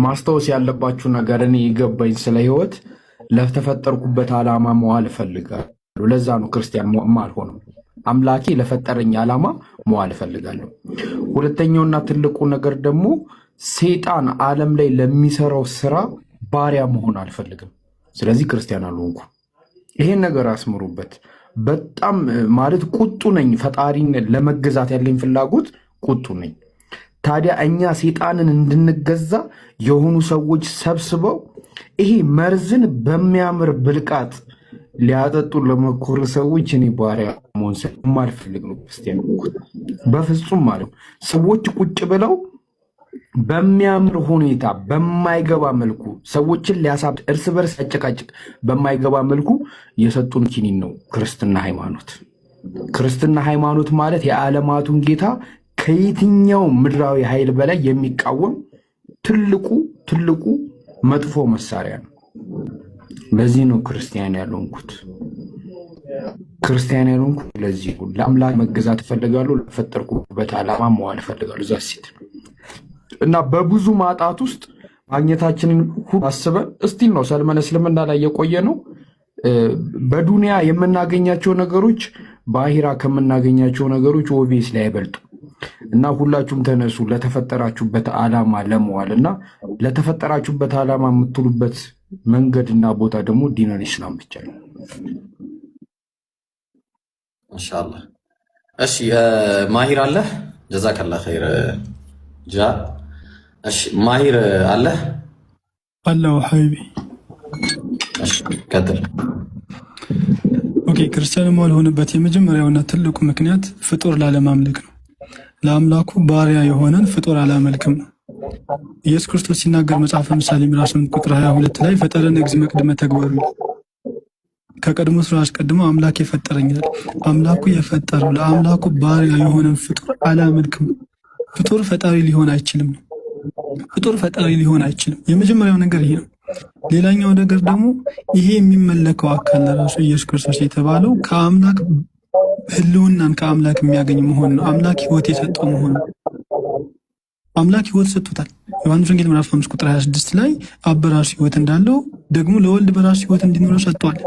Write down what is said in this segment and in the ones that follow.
ማስታወስ ያለባችሁ ነገር እኔ የገባኝ ስለ ህይወት ለተፈጠርኩበት ዓላማ መዋል እፈልጋለሁ። ለዛ ነው ክርስቲያን ማልሆነው። አምላኬ ለፈጠረኝ ዓላማ መዋል እፈልጋለሁ። ሁለተኛውና ትልቁ ነገር ደግሞ ሰይጣን ዓለም ላይ ለሚሰራው ስራ ባሪያ መሆን አልፈልግም። ስለዚህ ክርስቲያን አልሆንኩ። ይሄን ነገር አስምሩበት። በጣም ማለት ቁጡ ነኝ። ፈጣሪን ለመገዛት ያለኝ ፍላጎት ቁጡ ነኝ። ታዲያ እኛ ሰይጣንን እንድንገዛ የሆኑ ሰዎች ሰብስበው ይሄ መርዝን በሚያምር ብልቃጥ ሊያጠጡ ለመኮር ሰዎች እኔ ባሪያ መሆን ስለማልፈልግ ነው ክርስቲያን በፍጹም ማለት ነው። ሰዎች ቁጭ ብለው በሚያምር ሁኔታ በማይገባ መልኩ ሰዎችን ሊያሳብ እርስ በርስ ያጨቃጭቅ በማይገባ መልኩ የሰጡን ኪኒን ነው ክርስትና ሃይማኖት። ክርስትና ሃይማኖት ማለት የዓለማቱን ጌታ ከየትኛው ምድራዊ ኃይል በላይ የሚቃወም ትልቁ መጥፎ መሳሪያ ነው። ለዚህ ነው ክርስቲያን ያልሆንኩት። ክርስቲያን ያልሆንኩት ለዚህ ነው። ለአምላክ መገዛት እፈልጋለሁ። ለፈጠርኩበት ዓላማ መዋል እፈልጋለሁ። እዛ ሴት እና በብዙ ማጣት ውስጥ ማግኘታችንን አስበን እስቲል ነው ሰልመን እስልምና ላይ የቆየ ነው። በዱንያ የምናገኛቸው ነገሮች በአሂራ ከምናገኛቸው ነገሮች ኦቪየስ ላይ አይበልጡ እና ሁላችሁም ተነሱ ለተፈጠራችሁበት ዓላማ ለመዋል እና ለተፈጠራችሁበት ዓላማ የምትሉበት መንገድና ቦታ ደግሞ ዲነል ኢስላም ብቻ ነው። ኢንሻአላህ። እሺ ማሂር አለ ጀዛከላ ኸይር ጃ። እሺ ማሂር አለ አላሁ ሐቢቢ። እሺ ቀጥል። ኦኬ ክርስቲያን ማልሆንበት የመጀመሪያውና ትልቁ ምክንያት ፍጡር ላለማምለክ ነው። ለአምላኩ ባሪያ የሆነን ፍጡር አላመልክም ነው። ኢየሱስ ክርስቶስ ሲናገር መጽሐፈ ምሳሌ ምዕራፍ 8 ቁጥር 22 ላይ ፈጠረን እግዚእ መቅድመ ተግባሩ፣ ከቀድሞ ስራ አስቀድሞ አምላክ የፈጠረኝ ይላል። አምላኩ የፈጠረው ለአምላኩ ባሪያ የሆነን ፍጡር አላመልክም። ፍጡር ፈጣሪ ሊሆን አይችልም ነው። ፍጡር ፈጣሪ ሊሆን አይችልም። የመጀመሪያው ነገር ይሄ ነው። ሌላኛው ነገር ደግሞ ይሄ የሚመለከው አካል ለራሱ ኢየሱስ ክርስቶስ የተባለው ከአምላክ ህልውናን ከአምላክ የሚያገኝ መሆን ነው። አምላክ ህይወት የሰጠው መሆን ነው። አምላክ ህይወት ሰጥቶታል። ዮሐንስ ወንጌል ምዕራፍ 5 ቁጥር 26 ላይ አብ በራሱ ህይወት እንዳለው ደግሞ ለወልድ በራሱ ህይወት እንዲኖረው ሰጥቷል።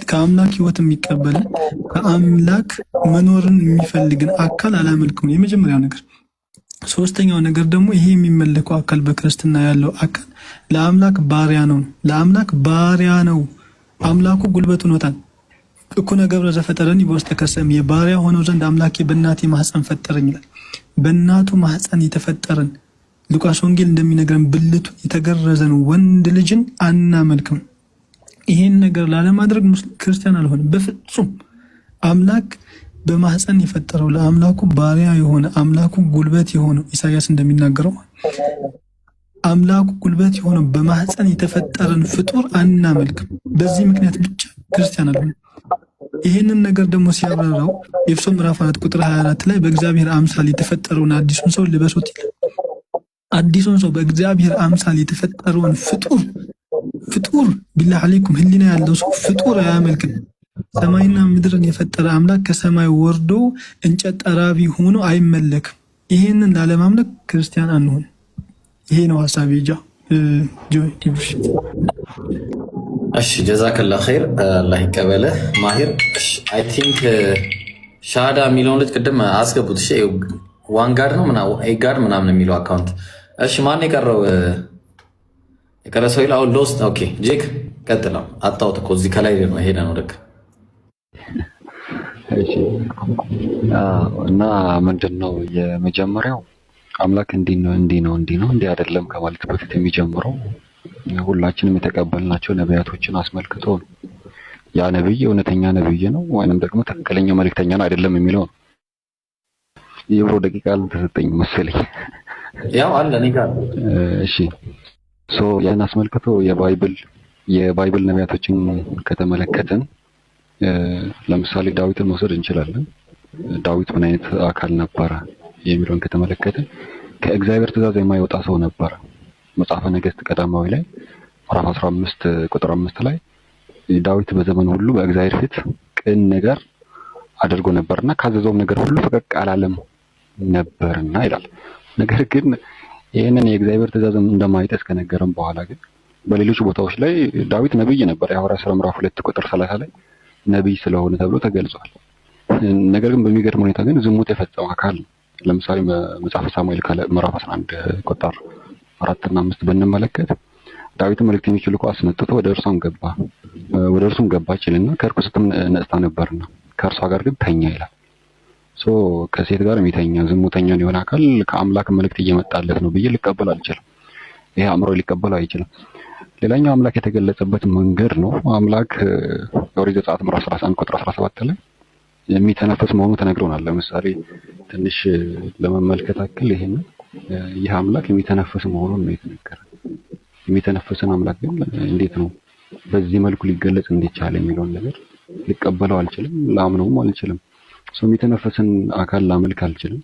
ከአምላክ ህይወት የሚቀበል ከአምላክ መኖርን የሚፈልግን አካል አላመልክም። የመጀመሪያው ነገር። ሶስተኛው ነገር ደግሞ ይሄ የሚመለከው አካል በክርስትና ያለው አካል ለአምላክ ባሪያ ነው። ለአምላክ ባሪያ ነው። አምላኩ ጉልበት ሆኖታል። እኩነ ገብረ ዘፈጠረኒ በውስተ ከርሰ እምየ፣ የባሪያ ሆነው ዘንድ አምላኬ በእናቴ ማህፀን ፈጠረኝ ይላል። በእናቱ ማህፀን የተፈጠረን ሉቃስ ወንጌል እንደሚነግረን ብልቱ የተገረዘን ወንድ ልጅን አናመልክም። ይሄን ነገር ላለማድረግ ክርስቲያን አልሆነም በፍጹም። አምላክ በማህፀን የፈጠረው ለአምላኩ ባሪያ የሆነ አምላኩ ጉልበት የሆነው ኢሳያስ እንደሚናገረው አምላኩ ጉልበት የሆነው በማህፀን የተፈጠረን ፍጡር አናመልክም። በዚህ ምክንያት ብቻ ክርስቲያን አልሆነም። ይህንን ነገር ደግሞ ሲያብራራው ኤፌሶን ምዕራፍ 4 ቁጥር 24 ላይ በእግዚአብሔር አምሳል የተፈጠረውን አዲሱን ሰው ልበሱት ይላል። አዲሱን ሰው በእግዚአብሔር አምሳል የተፈጠረውን ፍጡር ቢላህ አለይኩም ህሊና ያለው ሰው ፍጡር አያመልክም። ሰማይና ምድርን የፈጠረ አምላክ ከሰማይ ወርዶ እንጨት ጠራቢ ሆኖ አይመለክም። ይሄንን ላለማምለክ ክርስቲያን አንሆን። ይሄ ነው ሐሳቤ። እሺ ጀዛከላ ኸይር አላህ ይቀበልህ ማሂር። አይ ቲንክ ሻሃዳ የሚለውን ልጅ ቅድም አስገቡት። እሺ ዋንጋርድ ነው ኤጋርድ ምናምን የሚለው አካውንት። እሺ ማን የቀረው? የቀረ ሰው ይላል አሁን ሎስት። ኦኬ ጄክ ቀጥለው። አጣሁት እኮ እዚህ ከላይ ነው ሄደ ነው ልክ። እሺ እና ምንድነው የመጀመሪያው አምላክ እንዲህ ነው አይደለም ከማለት በፊት የሚጀምረው ሁላችንም የተቀበልናቸው ነቢያቶችን አስመልክቶ ነው። ያ ነብይ እውነተኛ ነብይ ነው ወይንም ደግሞ ትክክለኛ መልእክተኛ ነው አይደለም የሚለው ነው። የብሮ ደቂቃ አልተሰጠኝ መሰለኝ። ያው አለ እኔ ጋር። እሺ ያን አስመልክቶ የባይብል ነቢያቶችን ከተመለከትን ለምሳሌ ዳዊትን መውሰድ እንችላለን። ዳዊት ምን አይነት አካል ነበረ የሚለውን ከተመለከትን ከእግዚአብሔር ትእዛዝ የማይወጣ ሰው ነበረ። መጽሐፈ ነገሥት ቀዳማዊ ላይ ምዕራፍ 15 ቁጥር 5 ላይ ዳዊት በዘመኑ ሁሉ በእግዚአብሔር ፊት ቅን ነገር አድርጎ ነበርና ካዘዘውም ነገር ሁሉ ፈቀቅ አላለም ነበርና ይላል። ነገር ግን ይህንን የእግዚአብሔር ትእዛዝ እንደማይጠስ ከነገረም በኋላ ግን በሌሎች ቦታዎች ላይ ዳዊት ነብይ ነበር። የሐዋርያት ሥራ ምዕራፍ 2 ቁጥር 30 ላይ ነብይ ስለሆነ ተብሎ ተገልጿል። ነገር ግን በሚገርም ሁኔታ ግን ዝሙት የፈጸመ አካል ነው። ለምሳሌ መጽሐፈ ሳሙኤል ምዕራፍ 11 ቁጥር 4 እና 5 ብንመለከት ዳዊት መልእክተኞች ልኮ አስመጥቶ ወደ እርሱም ገባች ይልና ከርኩሰትም ነጽታ ነበርና ከእርሷ ጋር ግን ተኛ ይላል። ከሴት ጋር የሚተኛ ዝሙተኛ የሆነ አካል ከአምላክ መልእክት እየመጣለት ነው ብዬ ልቀበል አልችልም። ይሄ አእምሮ ሊቀበለው አይችልም። ሌላኛው አምላክ የተገለጸበት መንገድ ነው። አምላክ ኦሪት ዘጸአት ምዕራፍ 11 ቁጥር 17 ላይ የሚተነፈስ መሆኑ ተነግሮናል። ለምሳሌ ትንሽ ለመመልከት አክል ይህ አምላክ የሚተነፈስ መሆኑን ነው የተነገረው። የሚተነፈስን አምላክ ግን እንዴት ነው በዚህ መልኩ ሊገለጽ እንዲቻል የሚለውን ነገር ሊቀበለው አልችልም፣ ላምነውም አልችልም። የሚተነፈስን አካል ላመልክ አልችልም።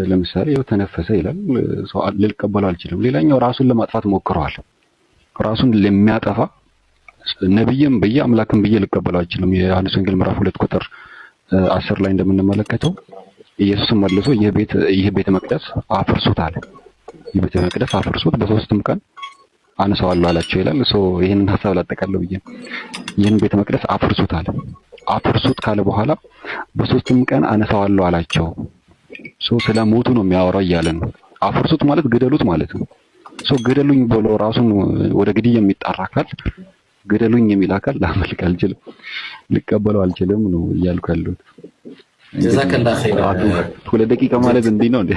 ለምሳሌ ያው ተነፈሰ ይላል፣ ልቀበለው አልችልም። ሌላኛው ራሱን ለማጥፋት ሞክረዋል። ራሱን ለሚያጠፋ ነብይም ብዬ አምላክም ብዬ ልቀበለው አልችልም። የዮሐንስ ወንጌል ምዕራፍ 2 ቁጥር 10 ላይ እንደምንመለከተው ኢየሱስም መልሶ ይህ ቤተ መቅደስ አፍርሱት አለ። ይህ ቤተ መቅደስ አፍርሱት በ3ም ቀን አነሳዋለሁ አላቸው ይላል። ይሄንን ሐሳብ ላጠቃለው ብዬ ይህን ቤተ መቅደስ አፍርሱት አለ። አፍርሱት ካለ በኋላ በ3ም ቀን አነሳዋለሁ አላቸው። ስለ ሞቱ ነው የሚያወራው እያለ ነው። አፍርሱት ማለት ግደሉት ማለት ነው። ግደሉኝ ብሎ ራሱን ወደ ግድያ የሚጣራ አካል ግደሉኝ የሚል አካል ላመልክ አልችልም፣ ልቀበለው አልችልም ነው እያልኩ ያለሁት። ጀዛከላህ ኸይር። 2 ደቂቃ ማለት እንዲህ ነው እንዴ?